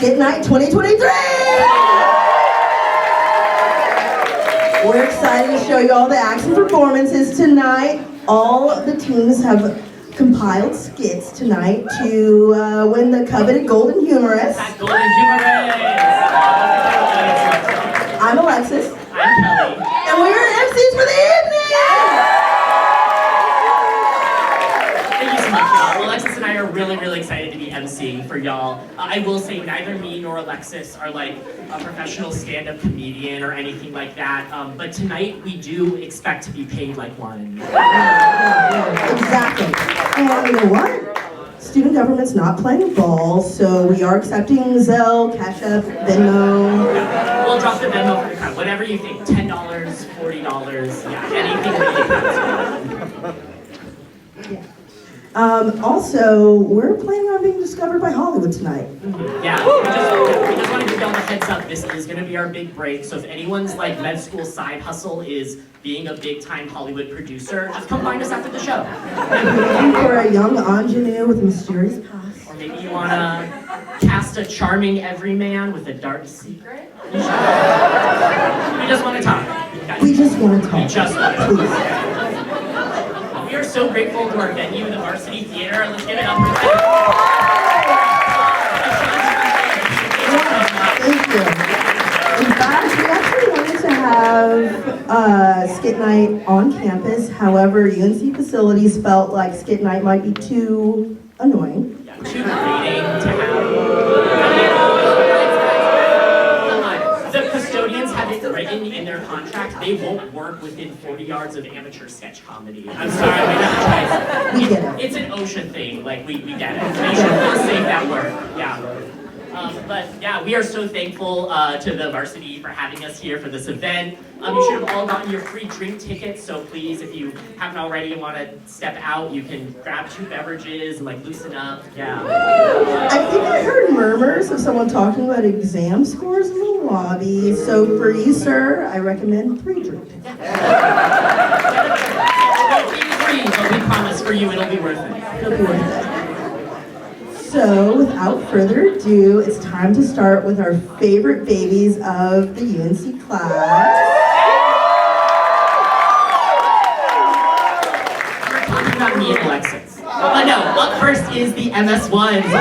Skit Night 2023! We're excited to show you all the acts and performances tonight. All of the teams have compiled skits tonight to win the coveted Golden Humorous. Golden Humorous! I'm Alexis. I'm Kelly. And we're MCs for the evening! Thank you so much, y'all. Alexis and I are really excited to be MCing for y'all. I will say neither me nor Alexis are like a professional stand-up comedian or anything like that, but tonight we do expect to be paid like one. Exactly. And you know what? Student government's not playing ball, so we are accepting Zelle, Cash App, Venmo. We'll drop the Venmo for the crowd. Whatever you think. $10, $40, yeah, anything really counts. Yeah. Also, we're planning on being discovered by Hollywood tonight. Yeah, we just want to give y'all a heads up. This is going to be our big break, so if anyone's like med school side hustle is being a big-time Hollywood producer, just come find us after the show. For a young ingenue with a mysterious past. Or maybe you want to cast a charming everyman with a dark secret? We just want to talk. We just want to talk. We just want to Please. talk. We are so grateful to our venue, the Varsity Theater. Let's give it up for them. Thank you. In fact, we actually wanted to have Skit Night on campus. However, UNC facilities felt like Skit Night might be too annoying. Yeah, too grating to have. The custodians have it written in their contract. They won't work within 40 yards of amateur sketch comedy. I'm sorry, we have to try. We get it. It's an OSHA thing. Like we get it. Make sure we'll save that work. Yeah. But yeah, we are so thankful to the Varsity for having us here for this event. You should have all gotten your free drink tickets, so please, if you haven't already and want to step out, you can grab 2 beverages and like loosen up. Yeah. I think I heard murmurs of someone talking about exam scores in the lobby. So for you, sir, I recommend 3 drink tickets. It'll be free, but we promise for you it'll be worth it. It'll be worth it. So, without further ado, it's time to start with our favorite babies of the UNC class. We're talking about me and Alexis. But no, up first is the MS1s. Let's go.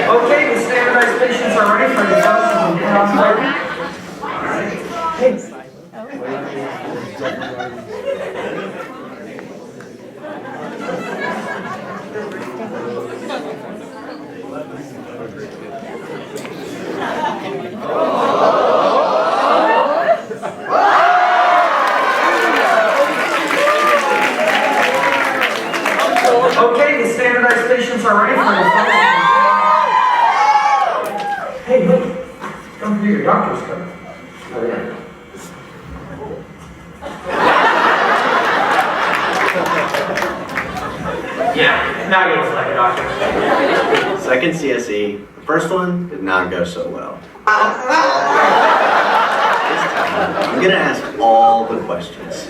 Okay, the standardized patients are ready for the Okay, the standardized patients are ready for the Hey, come do your doctor's coat. Oh, yeah. Yeah, now it looks like a doctor. Second CSE, the first one did not go so well. This time, I'm gonna ask all the questions.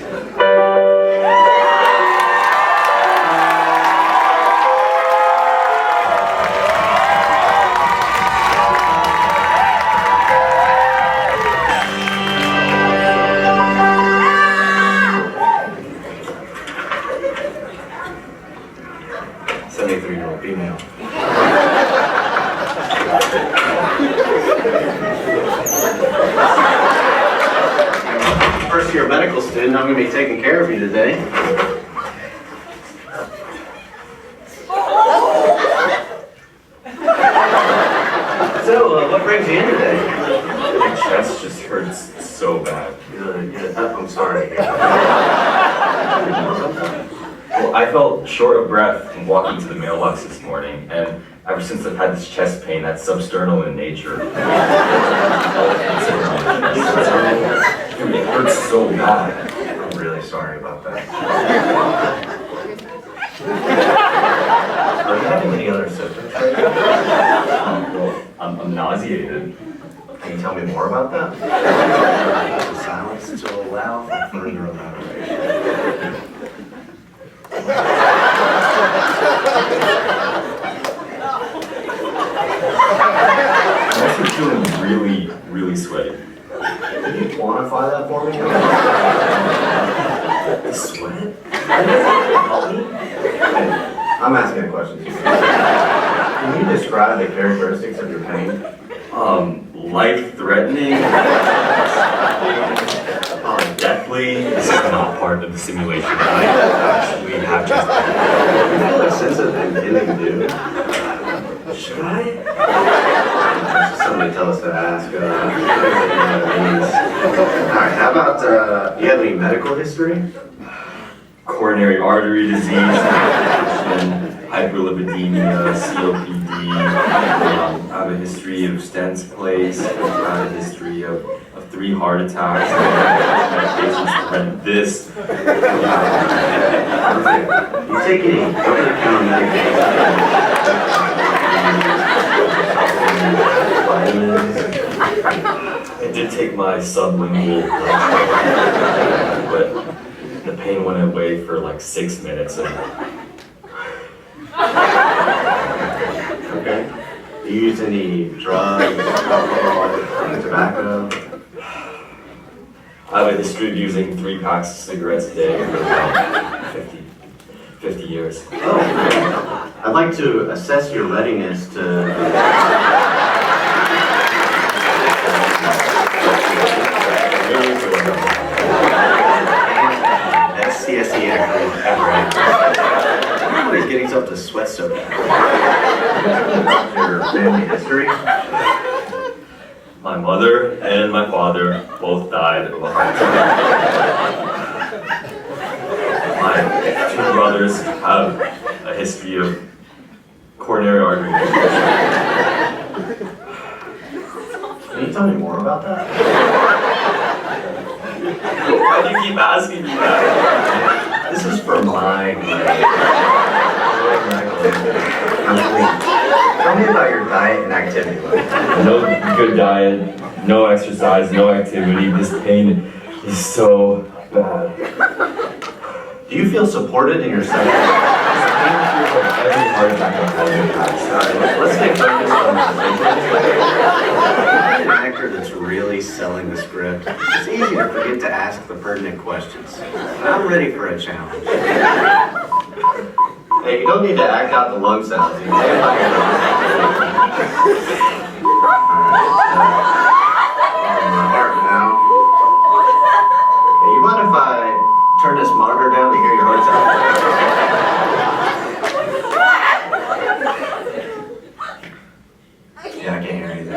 Female. First year medical student, I'm going to be taking care of you today. So, what brings you in today? My chest just hurts so bad. I'm sorry. Well, I felt short of breath from walking to the mailbox this morning, and ever since I've had this chest pain that's substernal in nature. Dude, it hurts so bad. I'm really sorry about that. Are you having any other symptoms right now? Well, I'm nauseated. Can you tell me more about that? Silence to allow for further elaboration. I'm also feeling really, really sweaty. Can you quantify that for me? Sweat? I'm asking a question. Can you describe the characteristics of your pain? Life-threatening, deathly. This is not part of the simulation. I actually have just. I feel a sense of impending doom. Should I? Somebody tell us to ask. Alright, how about, do you have any medical history? Coronary artery disease, hyperlipidemia, COPD. I have a history of stents placed. I have a history of 3 heart attacks. Medications to prevent this. You take any over-the-counter medication? I did take my sublingual, but the pain went away for like 6 minutes. Okay. Do you use any drugs, alcohol, tobacco? I have a history of using 3 packs of cigarettes a day for about 50 years. Oh, I'd like to assess your readiness to... That's CSE accurate. Everybody's getting up to sweat so bad. Your family history? My mother and my father both died of a heart attack. My 2 brothers have a history of coronary artery disease. Can you tell me more about that? Why do you keep asking me that? This is for my Tell me about your diet and activity level. No good diet, no exercise, no activity. This pain is so bad. Do you feel supported in your sexual This pain feels like every heart attack I've had in the past. Let's stay focused on an actor that's really selling the script. It's easy to forget to ask the pertinent questions. I'm ready for a challenge. Hey, you don't need to act out the lung sounds. You can say it like you're on my heart now. Hey, you mind if I turn this monitor down to hear your heart sound? Yeah, I can't hear anything.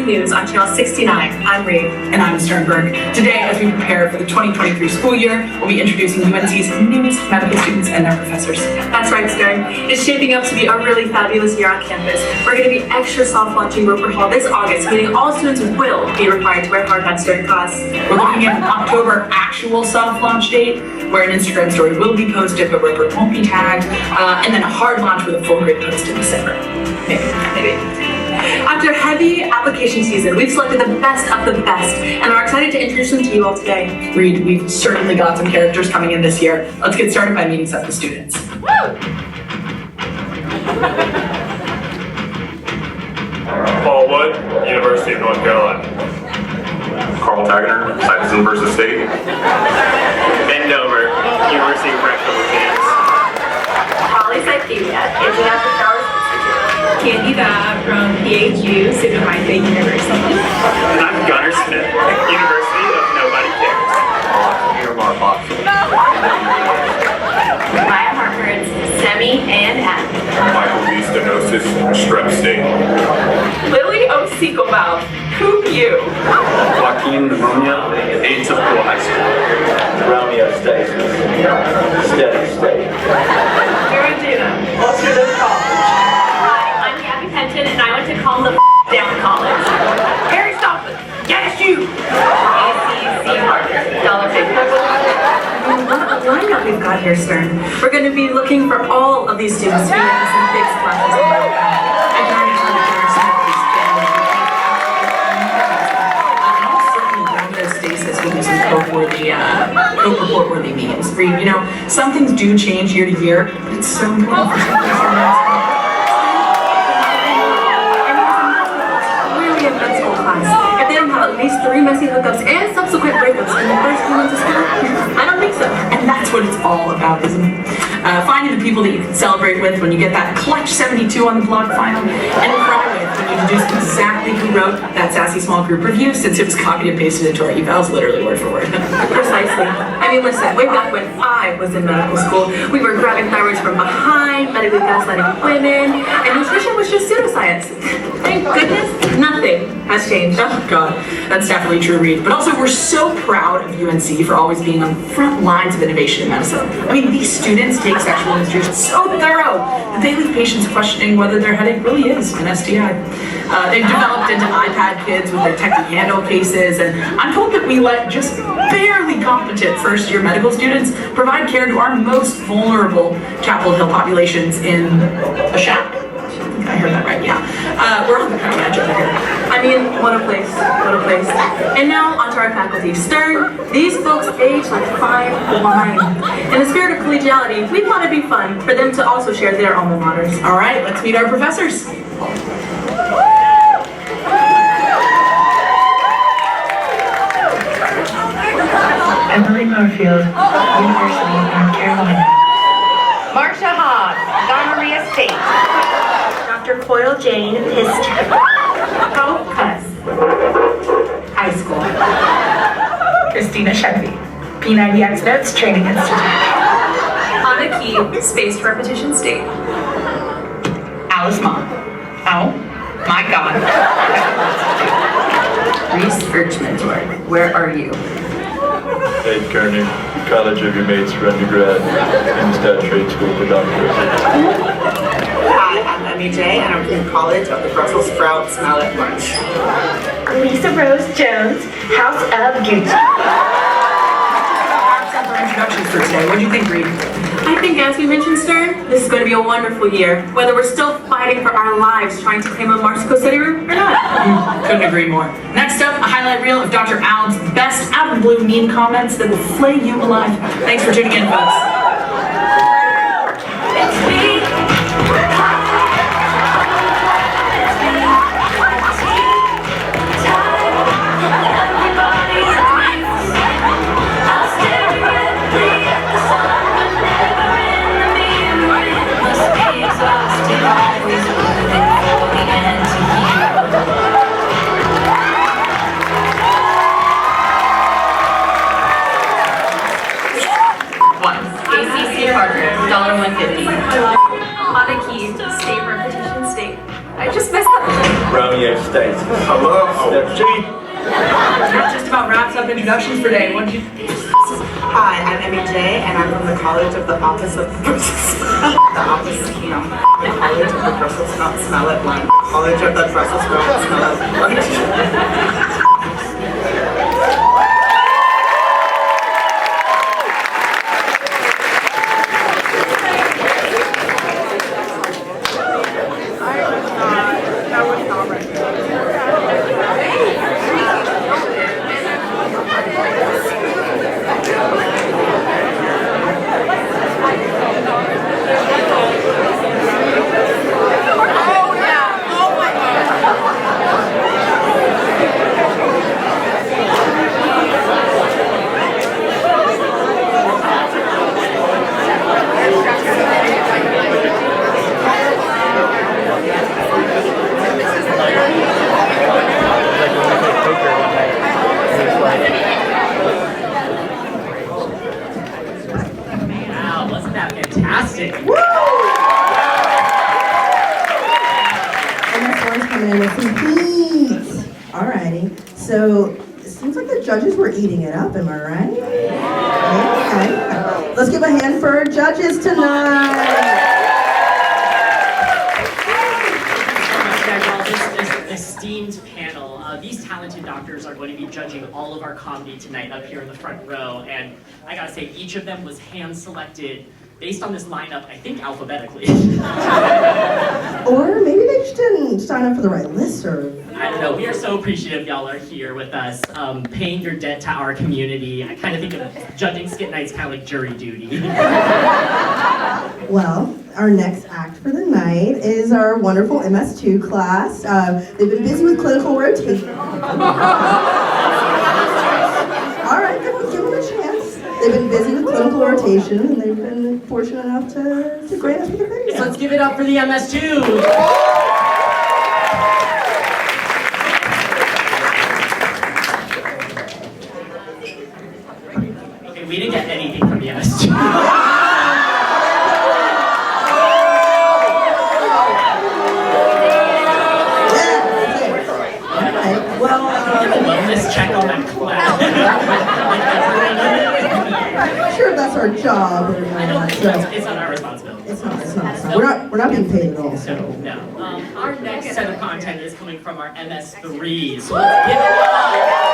News on Channel 69. I'm Reed. And I'm Sternberg. Today, as we prepare for the 2023 school year, we'll be introducing UNC's newest medical students and their professors. That's right, Stern. It's shaping up to be a really fabulous year on campus. We're going to be extra soft launching Roper Hall this August, meaning all students will be required to wear hard hats during class. We're looking at an October actual soft launch date, where an Instagram story will be posted, but Roper won't be tagged, and then a hard launch with a full grade post in December. Maybe. After heavy application season, we've selected the best of the best, and are excited to introduce them to you all today. Reed, we've certainly got some characters coming in this year. Let's get started by meeting some of the students. Paul Wood, University of North Carolina. Carl Tagner, Stuyvesant versus State. Ben Dover, University of Franklin, Kansas. Holly Cypedia, Indianapolis College Institute. Candy Bab from PHU, Sigma Phi University. And I'm Gunnar Smith, University of Nobody Cares. Miramar Boxer. Maya Harford, Semi and N. Michael B. Stenosis, Strep State. Lily O'Seeklebaum, Coop U. Joaquin Pneumonia, atypical high school. Romeo Stasis, steady state. Vera Duna, Ulster College. Hi, I'm Gabby Penton and I went to Calm the Down College. Harry Stockton, yes you! ACC Harvard, $50. What a lineup we've got here, Stern. We're going to be looking for all of these students to be making some big splashes in our I guarantee that there are some of these stasis will do some report-worthy memes. Read, you know, some things do change year to year, but it's so important for some of these really a med school class. If they don't have at least 3 messy hookups and subsequent breakups in the first few months of school, I don't think so. And that's what it's all about, isn't it? Finding the people that you can celebrate with when you get that clutch 72 on the blog final, and cry with when you deduce exactly who wrote that sassy small group review, since it was copied and pasted into our evals literally word for word. Precisely. I mean, listen, way back when I was in medical school, we were grabbing thyroids from behind, medically gaslighting women, and nutrition was just pseudoscience. Thank goodness, nothing has changed. Oh God, that's definitely true, Reed. But also, we're so proud of UNC for always being on the front lines of innovation in medicine. I mean, these students take sexual menstruation so thorough that they leave patients questioning whether their headache really is an STI. They've developed into iPad kids with their techie handle cases, and I'm told that we let just barely competent first-year medical students provide care to our most vulnerable Chapel Hill populations in a shack. I heard that right, yeah. We're on the cutting edge over here. I mean, what a place, what a place. And now, onto our faculty. Stern, these folks age like fine wine. In the spirit of collegiality, we thought it'd be fun for them to also share their alma maters. All right, let's meet our professors. Emily Garfield, University of North Carolina. Marsha Hogg, Gonorrhea State. Dr. Coyle Jane Piston. Hope Cuss, High School. Christina Shenby, P90X Notes Training Institute. Anna Key, Spaced Repetition State. Alice Mott. Oh my God. Research mentor, where are you? Ed Kearney, College of Your Mates for undergrad, Instead Trade School for doctors. Hi, I'm Emmy J, and I'm from the College of the Brussels Sprouts Mallet Lunch. Lisa Rose Jones, House of Gucci. Introductions for today. What do you think, Reed? I think, as we mentioned, Stern, this is going to be a wonderful year, whether we're still fighting for our lives trying to claim a Marsico City room or not. Couldn't agree more. Next up, a highlight reel of Dr. Allen's best out of the blue meme comments that will flay you alive. Thanks for tuning in, folks. It's me. $1.50. On a key, state repetition state. I just messed up. Romeo Stasis. Hello. That just about wraps up introductions for today. What did you... Hi, I'm Emmy J, and I'm from the College of the Office of the College of the Brussels Sprouts Mallet Lunch. College of the Brussels Sprouts Mallet Lunch. acting. And this one's coming in with some heat. Alrighty. So it seems like the judges were eating it up, am I right? Okay. Let's give a hand for our judges tonight. This esteemed panel. These talented doctors are going to be judging all of our comedy tonight up here in the front row, and I gotta say, each of them was hand-selected based on this lineup, I think alphabetically. Or maybe they just didn't sign up for the right listserv. I don't know, we are so appreciative y'all are here with us, paying your debt to our community. I kind of think of judging skit nights kind of like jury duty. Well, our next act for the night is our wonderful MS2 class. They've been busy with clinical rotation. All right, give them a chance. They've been busy with clinical rotation, and they've been fortunate enough to grant us with a video. So let's give it up for the MS2. Okay, we didn't get anything from the MS2. Wellness check on that class. I'm not sure if that's our job. Or not, so. It's not our responsibility. It's not. We're not being paid at all. So, no. Our next set of content is coming from our MS3. So let's give it up.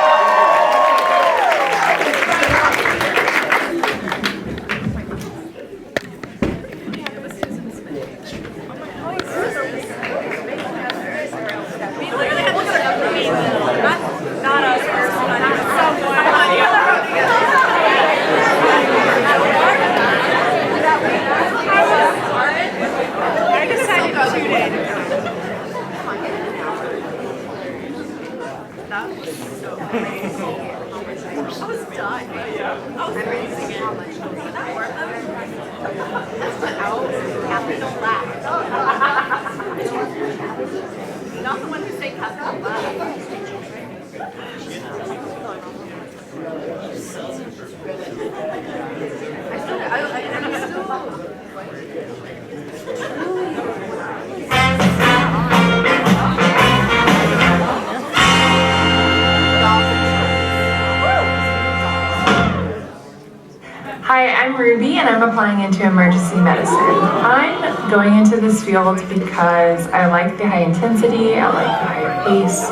Hi, I'm Ruby and I'm applying into emergency medicine. I'm going into this field because I like the high intensity, I like the high pace,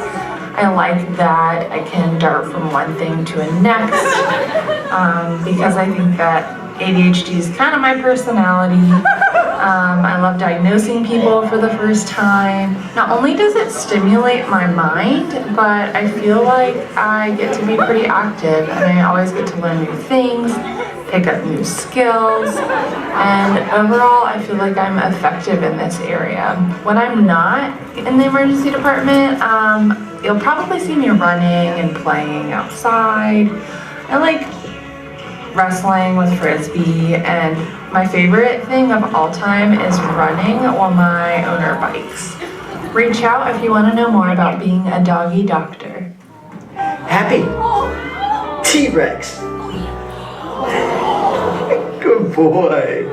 I like that I can dart from one thing to a next, because I think that ADHD is kind of my personality. I love diagnosing people for the first time. Not only does it stimulate my mind, but I feel like I get to be pretty active and I always get to learn new things, pick up new skills, and overall I feel like I'm effective in this area. When I'm not in the emergency department, you'll probably see me running and playing outside. I like wrestling with Frisbee, and my favorite thing of all time is running while my owner bikes. Reach out if you want to know more about being a doggy doctor. Happy? T-Rex. Good boy.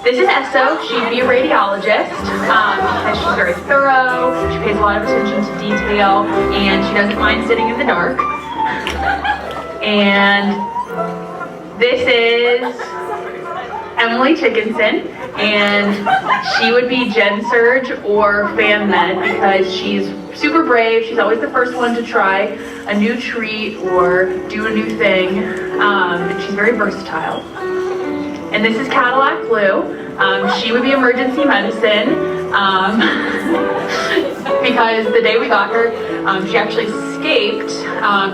This is Esso. She'd be a radiologist because she's very thorough, she pays a lot of attention to detail, and she doesn't mind sitting in the dark. And this is Emily Chickinson, and she would be Gen Surge or Fan Med because she's super brave. She's always the first one to try a new treat or do a new thing, and she's very versatile. And this is Cadillac Blue. She would be emergency medicine because the day we got her, she actually escaped.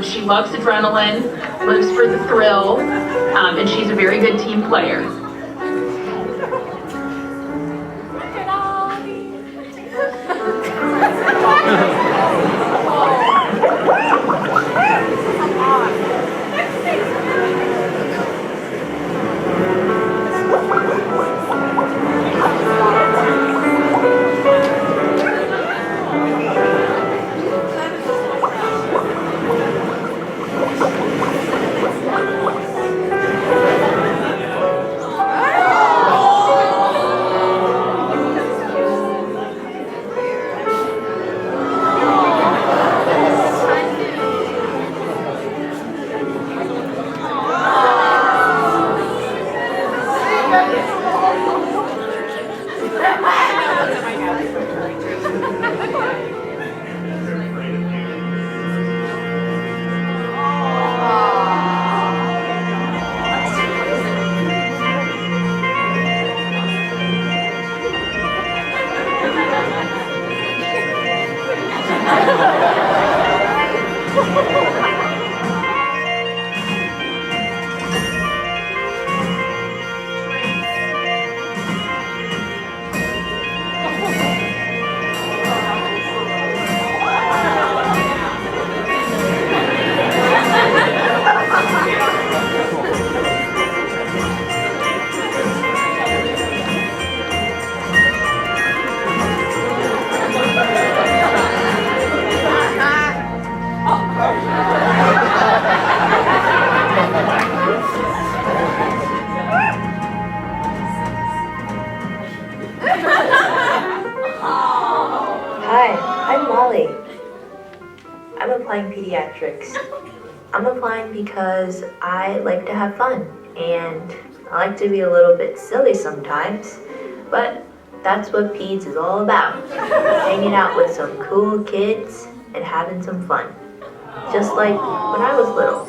She loves adrenaline, lives for the thrill, and she's a very good team player. Hi, I'm Molly. I'm applying pediatrics. I'm applying because I like to have fun and I like to be a little bit silly sometimes, but that's what peds is all about. Hanging out with some cool kids and having some fun. Just like when I was little.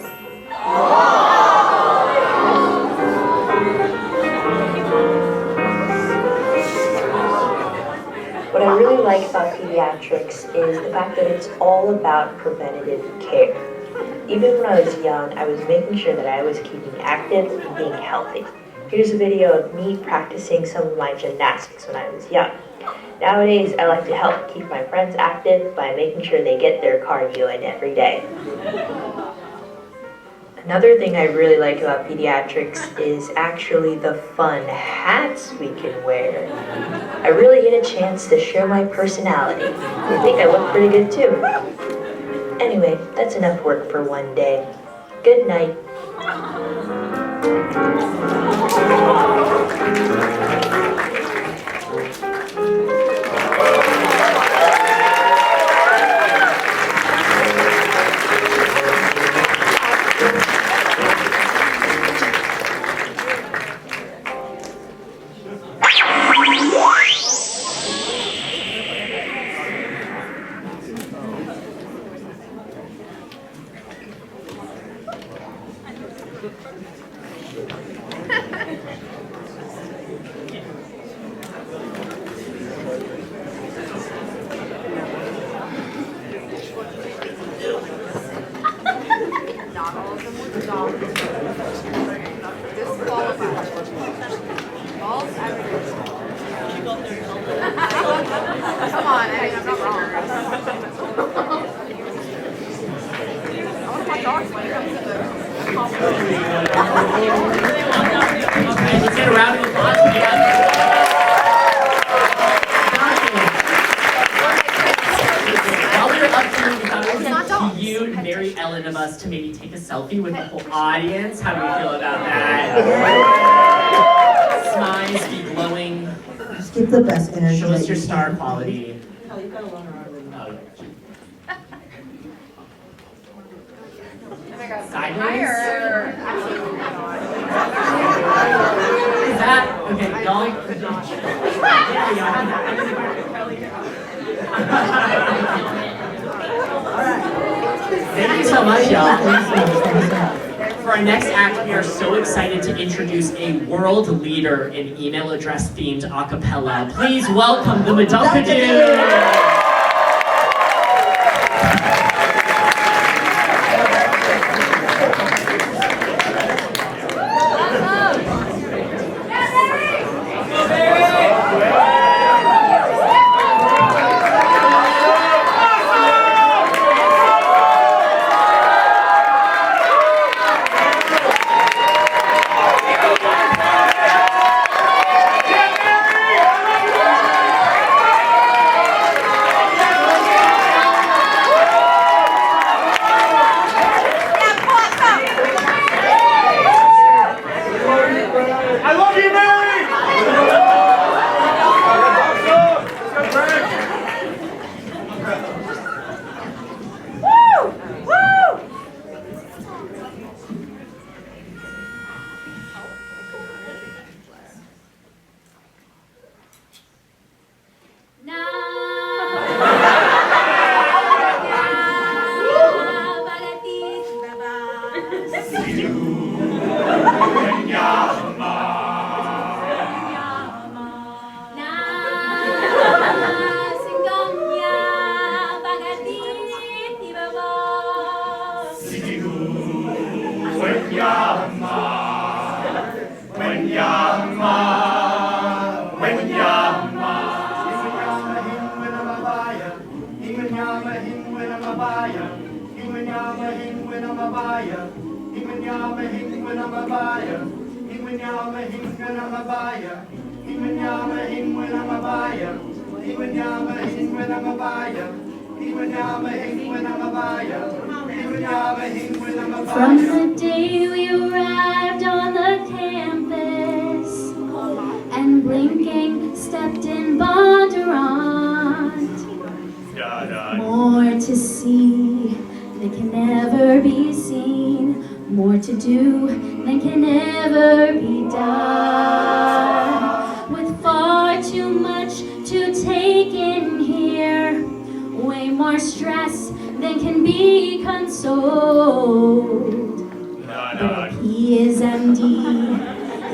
What I really like about pediatrics is the fact that it's all about preventative care. Even when I was young, I was making sure that I was keeping active and being healthy. Here's a video of me practicing some of my gymnastics when I was young. Nowadays, I like to help keep my friends active by making sure they get their cardio in every day. Another thing I really like about pediatrics is actually the fun hats we can wear. I really get a chance to show my personality. I think I look pretty good too. Anyway, that's enough work for one day. Good night. Come on, I mean, I'm not wrong. I want to watch dogs when it comes to the Let's get a round of applause for the While we were up here, we thought it would be cute and very Ellen of us to maybe take a selfie with the whole audience. How do we feel about that? Smiles, be glowing. Just give the best energy. Show us your star quality. Sideways? Is that okay? Y'all. Thank you so much, y'all. For our next act, we are so excited to introduce a world leader in email address themed a cappella. Please welcome the Madunkadoon. Mabaya, Himanyama Hingwanamabaya, Himanyama Hingwanamabaya, Himanyama Hingwanamabaya, Himanyama Hingwanamabaya, Himanyama Hingwanamabaya, Himanyama Hingwanamabaya. From the day we arrived on the campus and blinking stepped in Bondurant, more to see than can never be seen, more to do than can ever be done. With far too much to take in here, way more stress than can be consoled. But he is MD.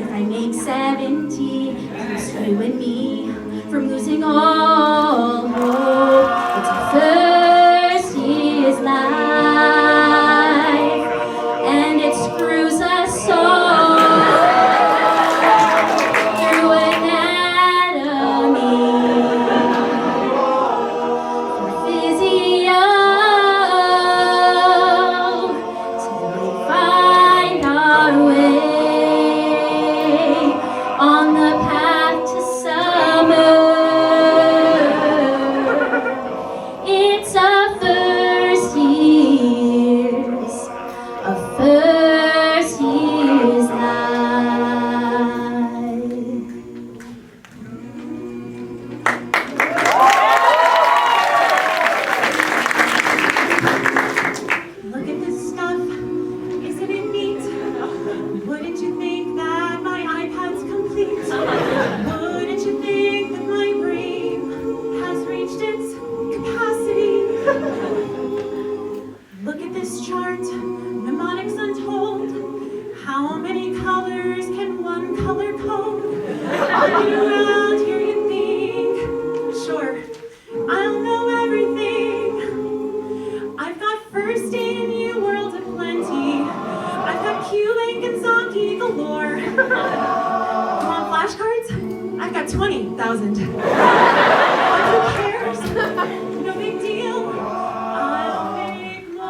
If I make 70, keeps you and me from losing all hope. It's our first year's life, and it screws us all through anatomy, for physio, till we find our way on the path to summer. It's our first year's life. Look at this stuff. Isn't it neat? Wouldn't you think that my iPad's complete? Wouldn't you think that my brain has reached its capacity? Look at this chart. Mnemonics untold. How many colors can one color code? Looking around here you think, sure, I'll know everything. I've got first aid in you, world of plenty. I've got Q-Link and Zonky galore. You want flashcards? I've got 20,000. But who cares? No big deal. I'll make more.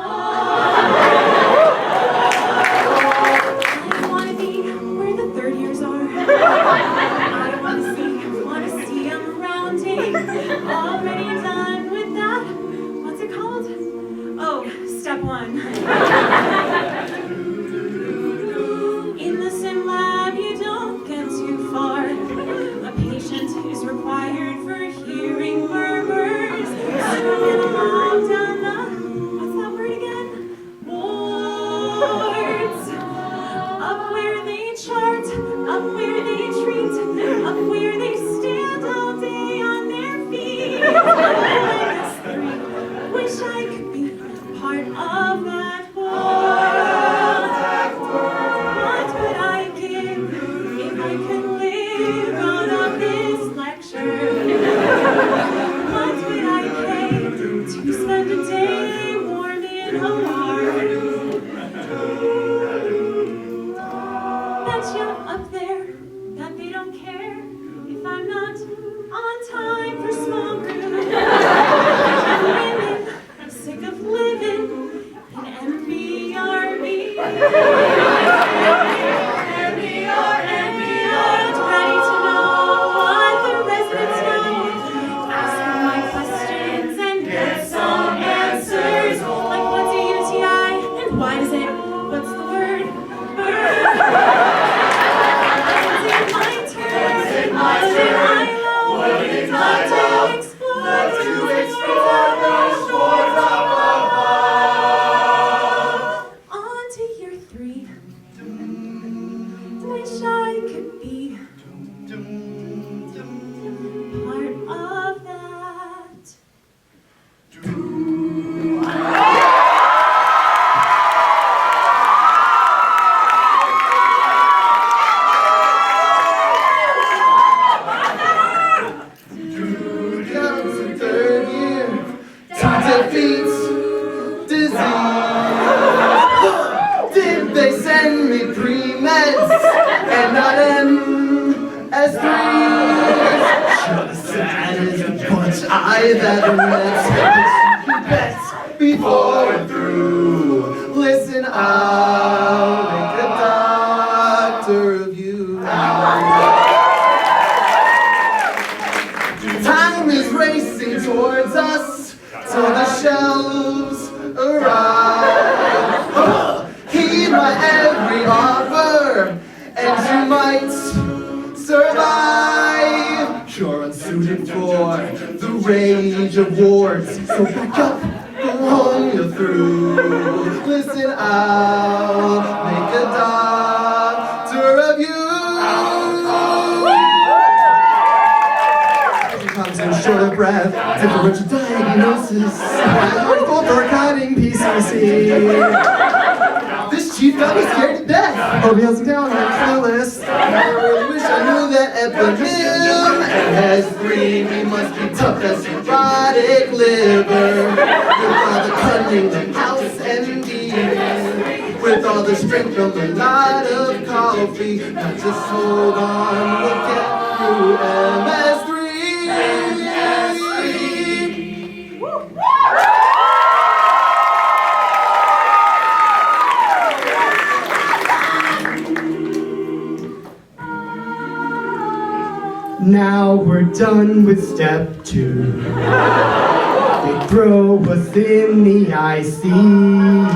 I wanna be where the third years are. I wanna see them rounding. Already done with that. What's it called? Oh, step one. In the sim lab, you don't get too far. A patient is required for hearing murmurs. Swimming along down the, what's that word again? Wards. Up where they chart, up where they treat, up where they stand all day on their feet. Wish I could be part of that world. What would I give if I could live out of this lecture? What would I pay to spend a day warm in a ward? Betcha up there that they don't care if I'm not on time for small group. Women sick of living in MBRB. Ready to know what the residents know. Ask them my questions and get some answers. Like what's a UTI and why does it? What's the word? Burn. Is it my turn? Was it I know? What did I do? Explore to explore those shores of love. On to year 3. Wish I could be part of that. Comes in third year to defeat disease. Did they send me pre-meds and not MS3s? Just as a bunch I that let's bet before we're through. Listen Listen, I'll make a doctor of you. Time is racing towards us till the shelves arrive. Heed my every offer, and you might survive. You're unsuited for the rage of wars, so back up, go home, you're through. Listen, I'll make a doctor of you. Comes in short of breath, differential diagnosis. Hardcore for cutting PCC. This chief got me scared to death. Hope he has him down on the list. I really wish I knew that eponym. S3, we must be tough as erotic liver. With all the cunning of house MD. With all the strength from a lot of coffee. Now just hold on, we'll get through MS3. Now we're done with step 2. They throw us in the ICU.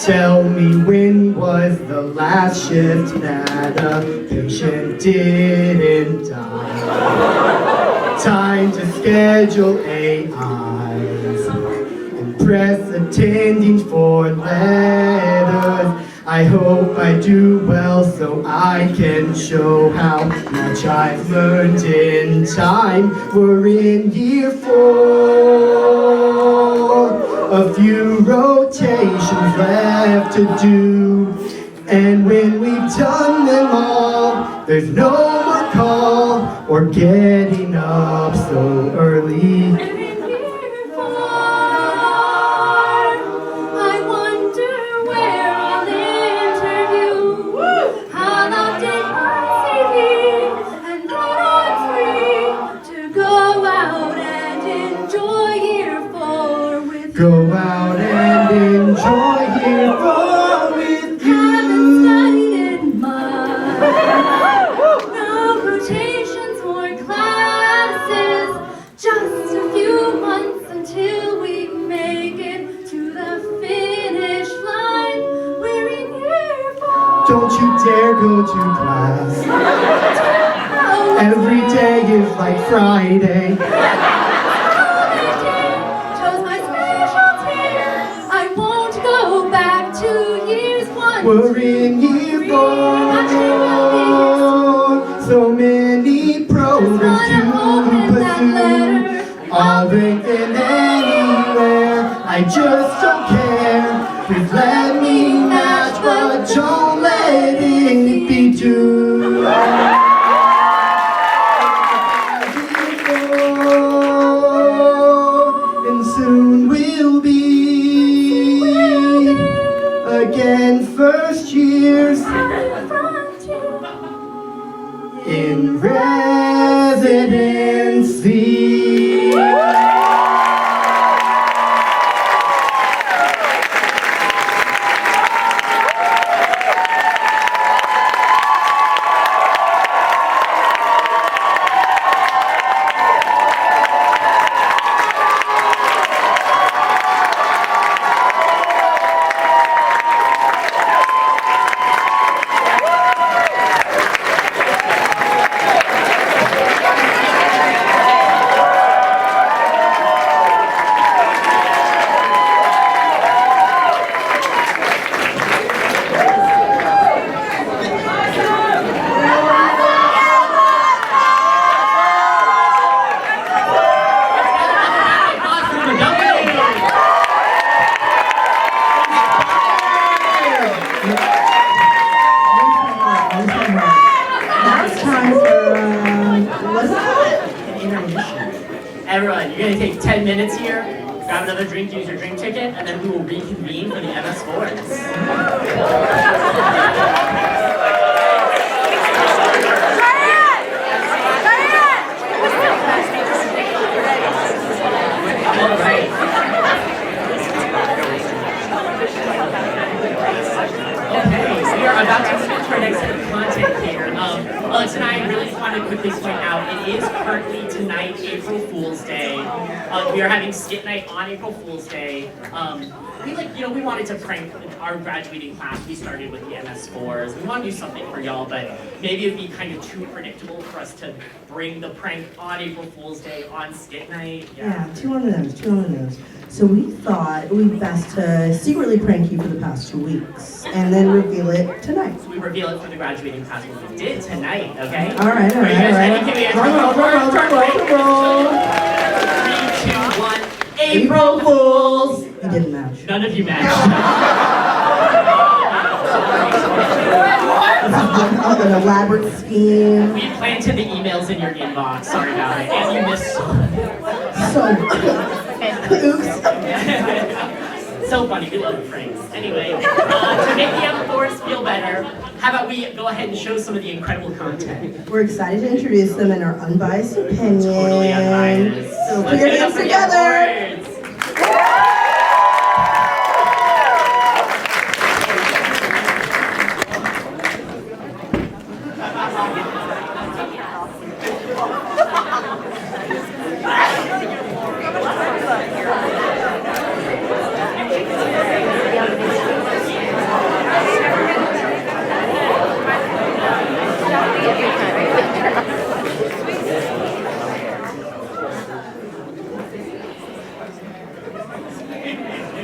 Tell me, when was the last shift that a patient didn't die? Time to schedule AIs and press attending for letters. I hope I do well so I can show how much I've learned in time. We're in year 4, a few rotations left to do. And when we've done them all, there's no more call or getting up so early. Go out and enjoy year 4 with you. Haven't studied in much. No rotations or classes. Just a few months until we make it to the finish line. We're in year 4. Don't you dare go to class. Every day is like Friday. We're in year 4, so many programs to pursue. I'll break in anywhere, I just don't care. Please let me match, but don't let it be too. And soon we'll be again first years in residency. Everyone, you're going to take 10 minutes here, grab another drink, use your drink ticket, and then we will reconvene for the MS Sports. All right. out, it is currently tonight, April Fool's Day. We are having Skit Night on April Fool's Day. We wanted to prank our graduating class. We started with the MS4s. We want to do something for y'all, but maybe it'd be kind of too predictable for us to bring the prank on April Fool's Day on Skit Night. Yeah, 2 on the nose. So we thought it would be best to secretly prank you for the past 2 weeks and then reveal it tonight. So we reveal it for the graduating class what we did tonight, okay? All right. Are you guys ready? Can we Drum roll. 3, 2, 1. April Fools! You didn't match. None of you matched. An elaborate scheme. We planted the emails in your inbox. Sorry about it. And you missed Oops. So funny. We love pranks. Anyway, to make the M4s feel better, how about we go ahead and show some of the incredible content? We're excited to introduce them in our unbiased opinion. Totally unbiased. So put your hands together.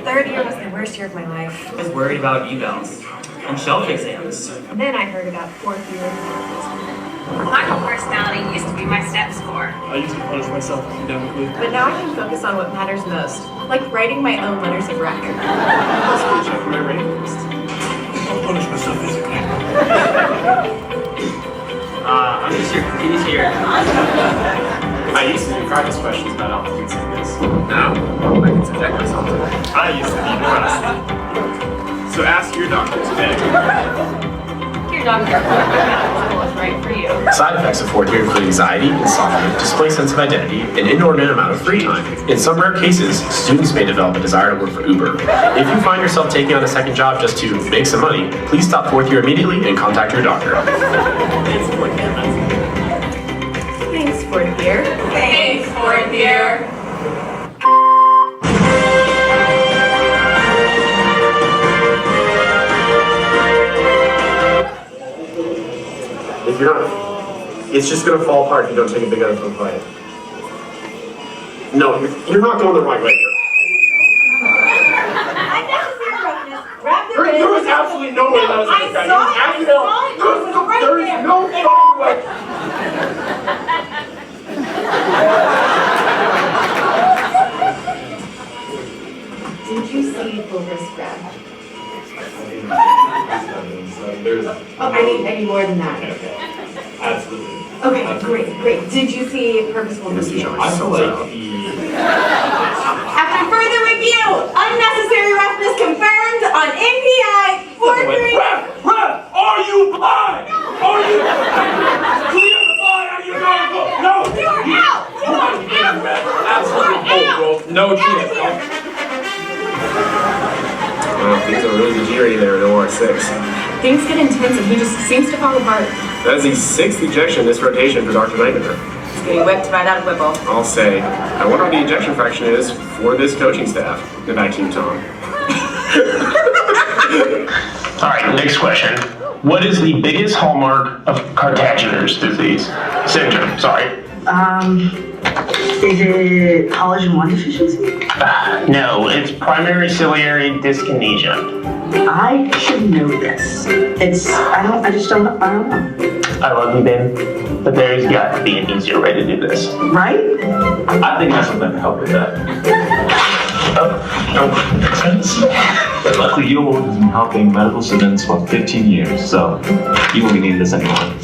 Third year was the worst year of my life. I was worried about evals and shelf exams. And then I heard about fourth year. My whole personality used to be my step score. I used to punish myself academically. But now I can focus on what matters most, like writing my own letters of rec. Let's go check my rating list. I'll punish myself physically. I'm just your cookies here. I used to do practice questions about altitude sickness. Now, I can subject myself to it. I used to be depressed. So ask your doctor today. Your doctor is right for you. Side effects of fourth year include anxiety, insomnia, displaced sense of identity, an inordinate amount of free time. In some rare cases, students may develop a desire to work for Uber. If you find yourself taking on a second job just to make some money, please stop fourth year immediately and contact your doctor. Thanks, fourth year. Thanks, fourth year. If you're not, it's just gonna fall apart if you don't take a big enough bite. No, you're not going the right way. There was absolutely no way that was going to happen. There is no fucking way. Did you see Boomer's grab? Oh, I need more than that. Absolutely. Okay, great. Did you see purposeful misuse? I feel like After further review, unnecessary roughness confirmed on NPI 43. Ref, are you blind? Are you clear the blind out of your nose? No. You're out. Absolutely. Oh, bro. No chance. Things are really deteriorating there in OR6. Things get intense and he just seems to fall apart. That is the 6th ejection this rotation for Dr. Nightmare. He's getting whipped by that Whipple. I'll say, I wonder what the ejection fraction is for this coaching staff. Get back to you, Tom. All right, next question. What is the biggest hallmark of Cartagener's disease? Syndrome, sorry. Is it collagen-1 deficiency? No, it's primary ciliary dyskinesia. I should know this. I just don't know. I love you, Ben, but there's got to be an easier way to do this. Right? I think that's something to help with that. Makes sense. But luckily, you have been helping medical students for 15 years, so you won't be needing this anymore.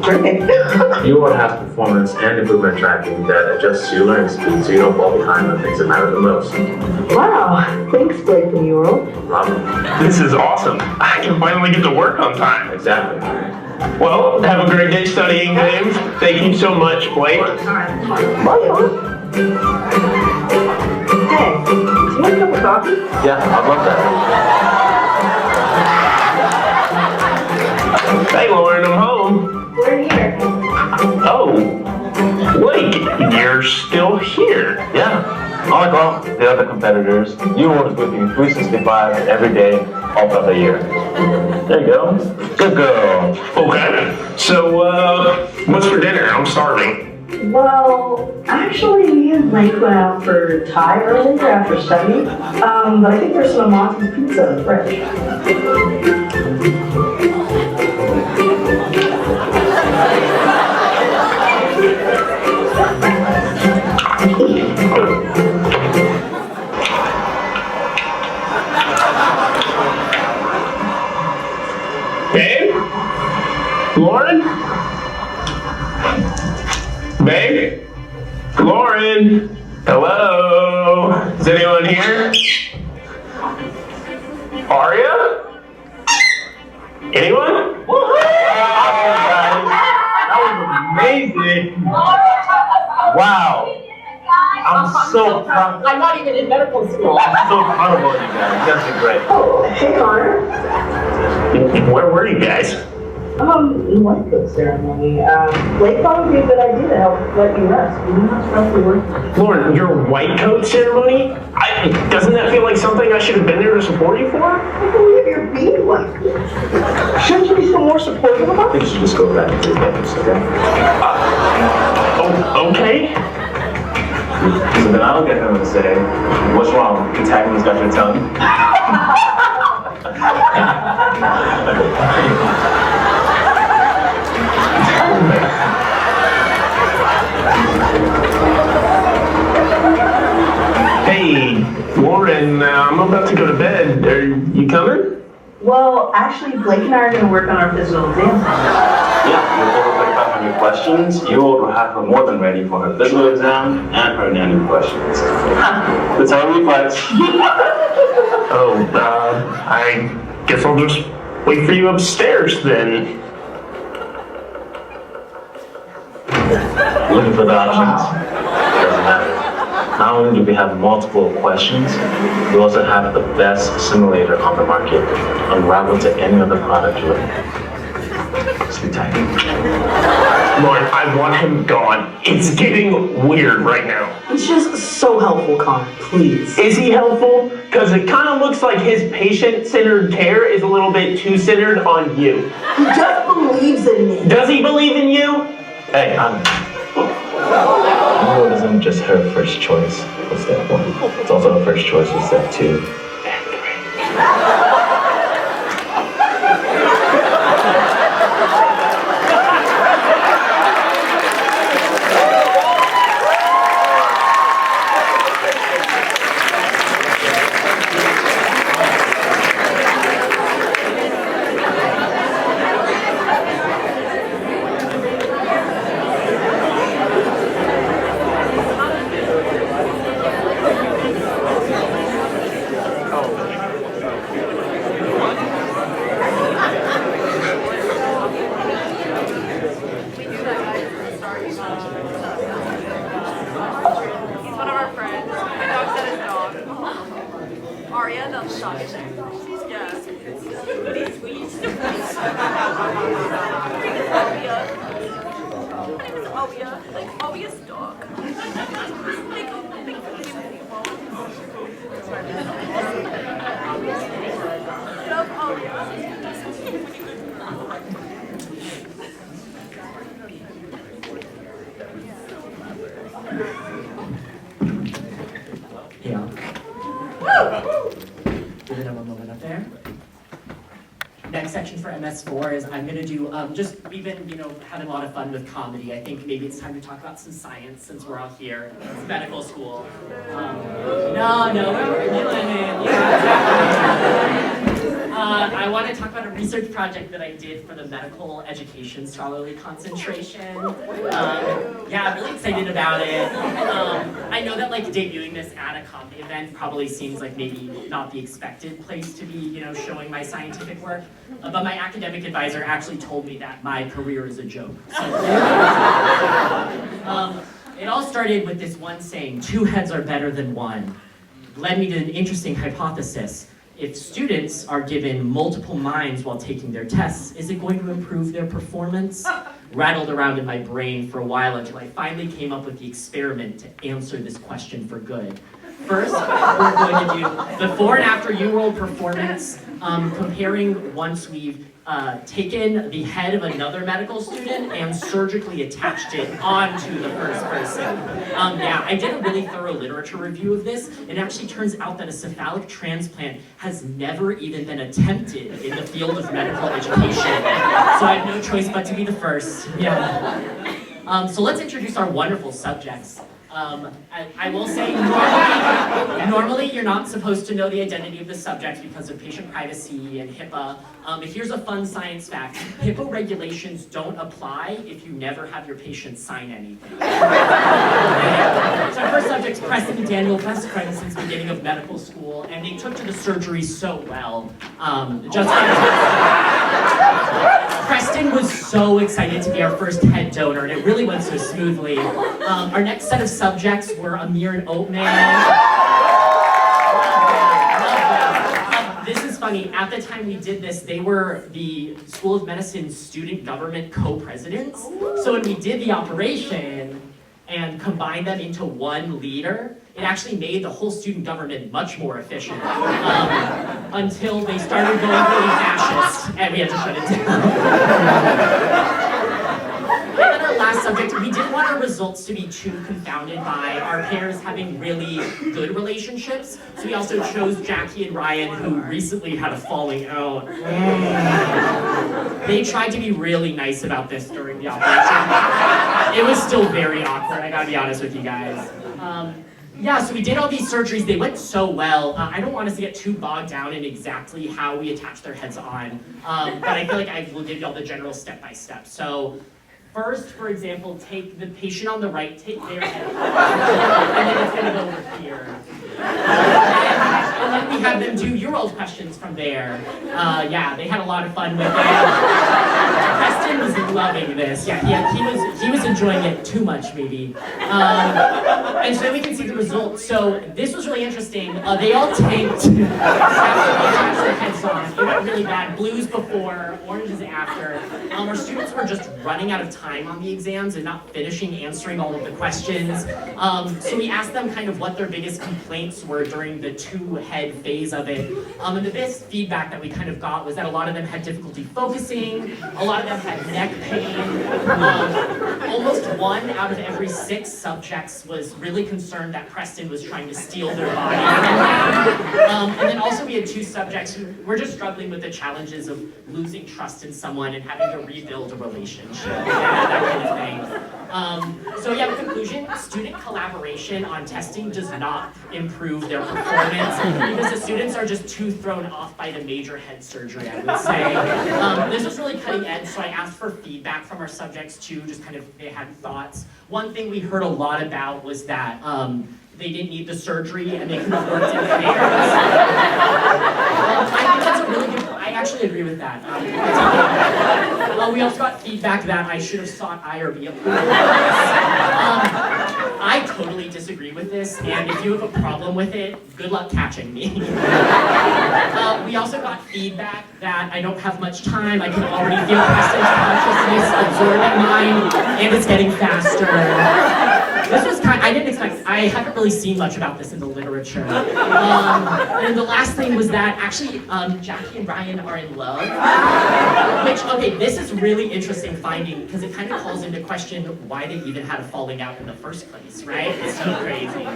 Great. You will have performance and improvement tracking that adjusts to your learning speed so you don't fall behind on things that matter the most. Wow. Thanks, Blake and Ural. This is awesome. I can finally get to work on time. Exactly. Well, have a great day studying, James. Thank you so much, Blake. Bye. Hey, do you want a cup of coffee? Yeah, I'd love that. Hey, Lauren, I'm home. We're here. Oh, wait, you're still here. Yeah, unlike all the other competitors, you work with you 365 every day, all throughout the year. There you go. Good girl. Okay, so, what's for dinner? I'm starving. Well, actually, me and Blake went out for Thai earlier after study. But I think there's some Monty's pizza in the fridge. Babe? Lauren? Babe? Lauren? Hello? Is anyone here? Aria? Anyone? That was amazing. Wow. I'm so proud. I'm not even in medical school. I'm so proud of all you guys. You guys did great. Oh, hey Connor. Where were you guys? The white coat ceremony. Blake thought it would be a good idea to help let you rest. You're not supposed to work. Lauren, your white coat ceremony? Doesn't that feel like something I should have been there to support you for? I believe you're being like this. Shouldn't you be some more supportive about I think you should just go back to the campus, okay? Okay. So then I don't get him to say, what's wrong? The tagman's got your tongue? Hey, Lauren, I'm about to go to bed. Are you coming? Well, actually, Blake and I are going to work on our physical exam. Yeah, with over 3,500 questions, you will have her more than ready for her physical exam and her anatomy questions. The time reflex. Oh, I guess I'll just wait for you upstairs then. Looking for the options? Doesn't matter. Not only do we have multiple questions, we also have the best simulator on the market, unrivaled to any other product you're looking at. Sleep tight. Lauren, I want him gone. It's getting weird right now. It's just so helpful, Connor. Please. Is he helpful? Because it kind of looks like his patient-centered care is a little bit too centered on you. He just believes in me. Does he believe in you? Hey, Emerald isn't just her first choice for step 1. It's also her first choice for step 2 and 3. Yeah. Give it a moment up there. Next section for MS4 is I'm gonna do, we've been, having a lot of fun with comedy. I think maybe it's time to talk about some science since we're all here. It's medical school. No, we're doing it. Yeah. I want to talk about a research project that I did for the medical education scholarly concentration. I'm really excited about it. I know that debuting this at a comedy event probably seems like maybe not the expected place to be, showing my scientific work. But my academic advisor actually told me that my career is a joke. So, it all started with this one saying, 2 heads are better than 1. Led me to an interesting hypothesis. If students are given multiple minds while taking their tests, is it going to improve their performance? rattled around in my brain for a while until I finally came up with the experiment to answer this question for good. First, we're going to do before and after UWorld performance, comparing once we've taken the head of another medical student and surgically attached it onto the first person. Yeah, I did a really thorough literature review of this, and it actually turns out that a cephalic transplant has never even been attempted in the field of medical education. So I have no choice but to be the first. Yeah. So let's introduce our wonderful subjects. I will say, normally you're not supposed to know the identity of the subjects because of patient privacy and HIPAA. But here's a fun science fact. HIPAA regulations don't apply if you never have your patient sign anything. So our first subject's Preston and Daniel, best friends since the beginning of medical school, and they took to the surgery so well. Preston was so excited to be our first head donor, and it really went so smoothly. Our next set of subjects were Amir and Oatman. This is funny, at the time we did this, they were the School of Medicine's student government co-presidents. So when we did the operation and combined them into one leader, it actually made the whole student government much more efficient. Until they started going really fascist, and we had to shut it down. And then our last subject, we didn't want our results to be too confounded by our pairs having really good relationships, so we also chose Jackie and Ryan, who recently had a falling out. They tried to be really nice about this during the operation. It was still very awkward, I gotta be honest with you guys. Yeah, so we did all these surgeries, they went so well. I don't want us to get too bogged down in exactly how we attach their heads on, but I feel like I will give you all the general step-by-step. So, first, for example, take the patient on the right, take their head, and then it's gonna go over here. And then we have them do UWorld questions from there. Yeah, they had a lot of fun with it. Preston was loving this. Yeah, he was enjoying it too much, maybe. And so we can see the results. So this was really interesting. They all tanked after they attached their heads on. It went really bad. Blues before, oranges after. Our students were just running out of time on the exams and not finishing answering all of the questions. So we asked them kind of what their biggest complaints were during the two-head phase of it. And the biggest feedback that we kind of got was that a lot of them had difficulty focusing, a lot of them had neck pain. Almost 1 out of every 6 subjects was really concerned that Preston was trying to steal their body. And then also we had 2 subjects who were just struggling with the challenges of losing trust in someone and having to rebuild a relationship, that kind of thing. So yeah, in conclusion, student collaboration on testing does not improve their performance because the students are just too thrown off by the major head surgery, I would say. This was really cutting edge, so I asked for feedback from our subjects too, just kind of they had thoughts. One thing we heard a lot about was that they didn't need the surgery and they could have worked in pairs. I think that's a really good point. I actually agree with that. We also got feedback that I should have sought IRB approval. I totally disagree with this, and if you have a problem with it, good luck catching me. We also got feedback that I don't have much time. I can already feel Preston's consciousness absorbing mine, and it's getting faster. This was I didn't expect, I haven't really seen much about this in the literature. And the last thing was that actually Jackie and Ryan are in love. Which, okay, this is really interesting finding because it kind of calls into question why they even had a falling out in the first place, right? It's so crazy.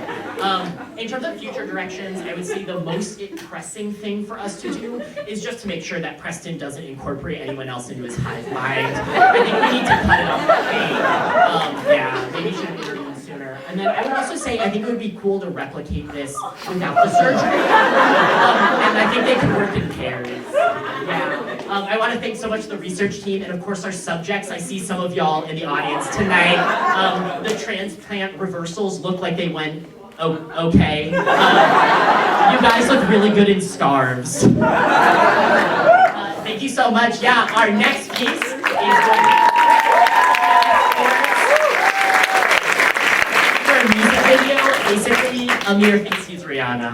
In terms of future directions, I would say the most pressing thing for us to do is just to make sure that Preston doesn't incorporate anyone else into his hive mind. I think we need to cut it off the pain. Yeah, maybe we should intervene sooner. And then I would also say I think it would be cool to replicate this without the surgery. And I think they could work in pairs. Yeah. I want to thank so much the research team and of course our subjects. I see some of y'all in the audience tonight. The transplant reversals look like they went okay. You guys look really good in scarves. Thank you so much. Yeah, our next piece is going to be for a music video. Basically, Amir thinks he's Rihanna.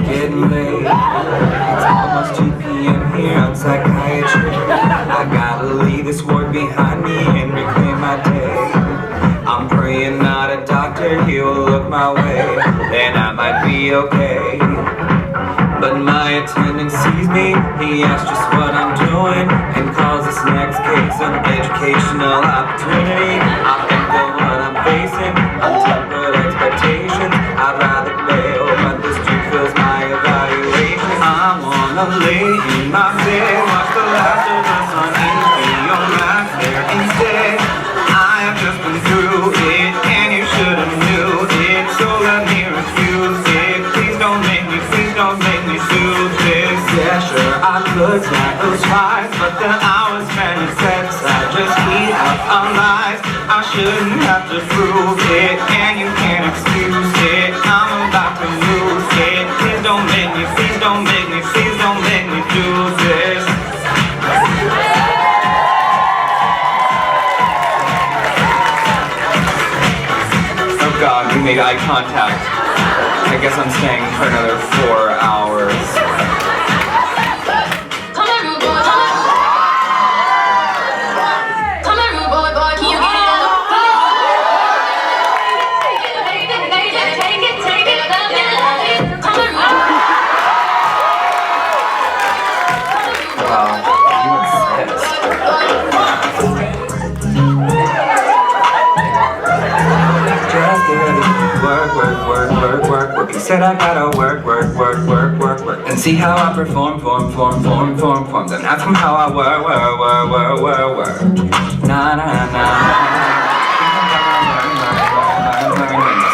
Getting late, it's almost 2 p.m. here on psychiatry. I gotta leave this ward behind me and reclaim my day. I'm praying not a doctor, he will look my way, then I might be okay. But my attendant sees me, he asks just what I'm doing, and calls this next case an educational opportunity. I think of what I'm facing, untempered expectations. I'd rather bail, but this dude fills my evaluation. I wanna lay in my bed, watch The Last of Us on HBO Max there instead. I have just been through it, and you should have knew it, so let me refuse it. Please don't make me do this. Yeah, sure, I could snap those fives, but then I was spending sex. I just eat out our lives. I shouldn't have to prove it, and you can't excuse it. I'm about to lose it. Please don't make me, please don't make me, please don't make me do this. Oh God, we made eye contact. I guess I'm staying for another 4 hours. Work. He said I gotta work, and see how I perform. Then ask him how I work. Nah.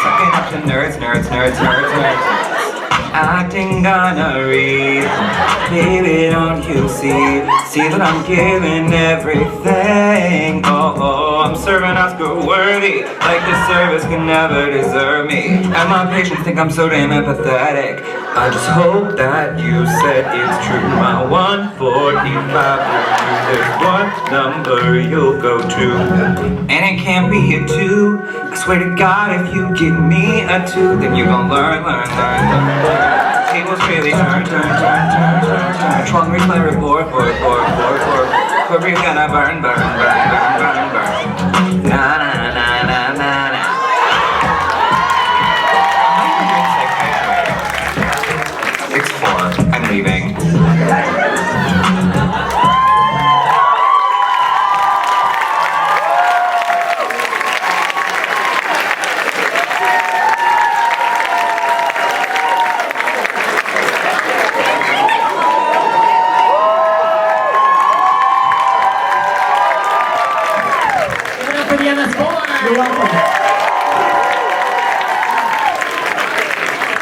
Sucking up to nerds. Acting gonnery. Baby, don't you see that I'm giving everything? Oh, I'm serving Oscar worthy, like this service can never deserve me. And my patients think I'm so damn empathetic. I just hope that you said it's true. My 145 there's one number you'll go to, and it can't be a 2. I swear to God, if you give me a 2, then you gon' learn. Tables really turn. Trunk replay report. We're gonna burn. Na. It's 4. I'm leaving. You're welcome.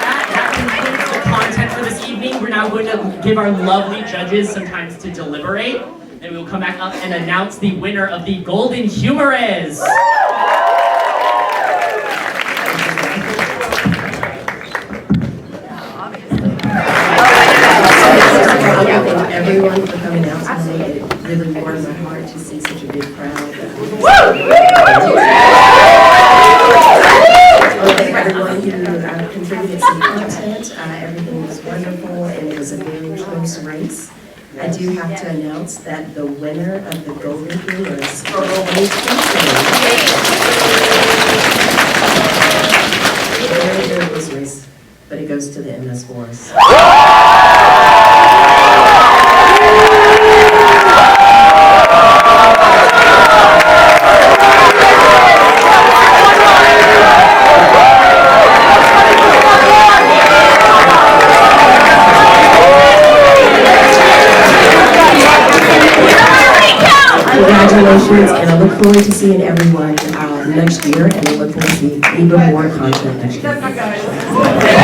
That concludes the content for this evening. We're now going to give our lovely judges some time to deliberate, and we will come back up and announce the winner of the Golden Humorous. Everyone for coming out tonight. It really warmed my heart to see such a big crowd. Everyone who contributed some content, everything was wonderful, and it was a very close race. I do have to announce that the winner of the Golden Humorous for 2020, very close race, but it goes to the MS Force. Congratulations, and I look forward to seeing everyone next year, and I look forward to see even more content next year.